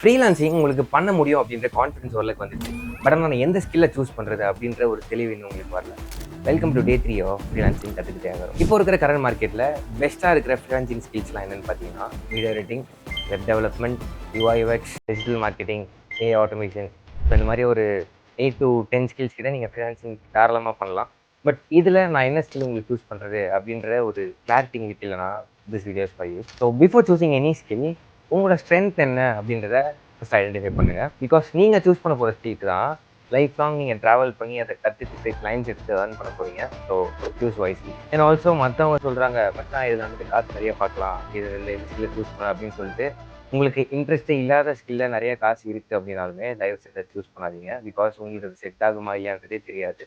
Freelancing உங்களுக்கு பண்ண முடியும் அப்படின்ற கான்ஃபிடன்ஸ் ஓரளவுக்கு வந்துச்சு. பட் ஆனால் நான் எந்த ஸ்கில்லை சூஸ் பண்ணுறது அப்படின்ற ஒரு தெளிவு இன்னும் உங்களுக்கு வரல. Welcome to day 3 of freelancing கற்றுக்கிட்டே வரும். இப்போ இருக்கிற கரண்ட் மார்க்கெட்டில் பெஸ்ட்டாக இருக்கிற ஃப்ரீலான்சிங் ஸ்கில்ஸ்லாம் என்னென்னு பார்த்தீங்கன்னா, video editing, web development, UI UX, digital marketing, AI automation. So இந்த மாதிரி ஒரு 8 to 10 ஸ்கில்ஸ் கிட்ட நீங்கள் ஃப்ரீலான்சிங் தாராளமாக பண்ணலாம். பட் இதில் நான் என்ன ஸ்கில் உங்களுக்கு சூஸ் பண்ணுறது அப்படின்ற ஒரு கிளாரிட்டி உங்களுக்கு இல்லைனா this videos for you. So before choosing any skill உங்களோட ஸ்ட்ரென்த் என்ன அப்படின்றத ஃபஸ்ட் ஐடென்டிஃபை பண்ணுங்கள். பிகாஸ் நீங்கள் சூஸ் பண்ண போகிற ஸ்கில் தான் லைஃப் லாங் நீங்கள் ட்ராவல் பண்ணி அதை கற்றுக்கிட்டு கிளைண்ட்ஸ் எடுத்து ஏர்ன் பண்ண போகிறீங்க. So choose wisely. And also மற்றவங்க சொல்கிறாங்க மச்சான் இதில் வந்துட்டு காசு நிறைய பார்க்கலாம், இது இந்த ஸ்கில்லை சூஸ் பண்ண அப்படின்னு சொல்லிட்டு உங்களுக்கு இன்ட்ரெஸ்ட்டே இல்லாத ஸ்கில்ல நிறைய காசு இருக்குது அப்படின்னாலுமே தயவு செஞ்சு சூஸ் பண்ணாதீங்க. பிகாஸ் உங்களுக்கு அது செட் ஆகுமா இல்லையான்றதே தெரியாது.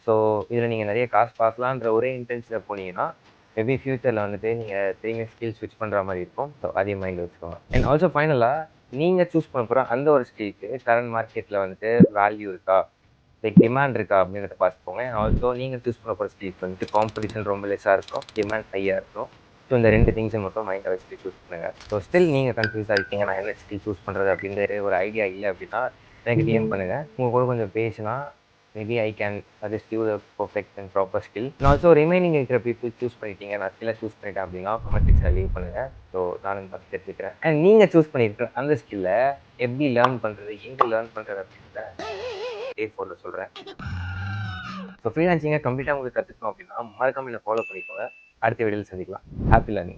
ஸோ இதில் நீங்கள் நிறைய காசு பார்க்கலான்ற ஒரே இன்டென்ஷனில் போனீங்கன்னா மேபி ஃபியூச்சரில் வந்துட்டு நீங்கள் திரும்பி ஸ்கில் ஸ்விட்ச் பண்ணுற மாதிரி இருக்கும். ஸோ அதே மைண்டில் வச்சுக்கோங்க. அண்ட் ஆல்சோ ஃபைனலாக நீங்கள் சூஸ் பண்ண போகிற அந்த ஒரு ஸ்கில்க்கு கரண்ட் மார்க்கெட்டில் வந்துட்டு வேல்யூ இருக்கா, லைக் டிமாண்ட் இருக்கா அப்படின்றத பார்த்துக்கோங்க. அண்ட் ஆல்சோ நீங்கள் சூஸ் பண்ண போகிற ஸ்கில்க்கு வந்துட்டு காம்படிஷன் ரொம்ப லெஸ்ஸாக இருக்கும், டிமாண்ட் ஹையாக இருக்கும். ஸோ இந்த 2 திங்ஸை மட்டும் மைண்டை வச்சுட்டு சூஸ் பண்ணுங்கள். ஸோ ஸ்டில் நீங்கள் கன்ஃபியூஸாக இருக்கீங்க, நான் என்ன ஸ்கில் சூஸ் பண்ணுறது அப்படின்ற ஒரு ஐடியா இல்லை அப்படின்னா எனக்கு டிஎம் பண்ணுங்கள். உங்கள் கூட கொஞ்சம் பேசினா maybe I can suggest you the perfect and proper skill. நான் ஆல்சோ ரிமைனிங் இருக்கிற பீப்புள் சூஸ் பண்ணிட்டீங்க, நான் ஸ்கில்லை சூஸ் பண்ணிட்டேன் அப்படின்னா கமெண்ட்ஸில் லீவ் பண்ணுங்கள். ஸோ நானும் பார்த்து தெரிஞ்சுக்கிறேன். அண்ட் நீங்கள் சூஸ் பண்ணியிருக்கிற அந்த ஸ்கில்லை எப்படி லேர்ன் பண்ணுறது, எங்கே லேர்ன் பண்ணுறது அப்படின்றத டே 4 சொல்கிறேன். ஸோ ஃப்ரீலான்சிங்கை கம்ப்ளீட்டாக உங்களுக்கு கற்றுக்கணும் அப்படின்னா மறக்காம என்னை ஃபாலோ பண்ணிக்கோங்க. அடுத்த வீடியோவில் சந்திக்கலாம். Happy learning.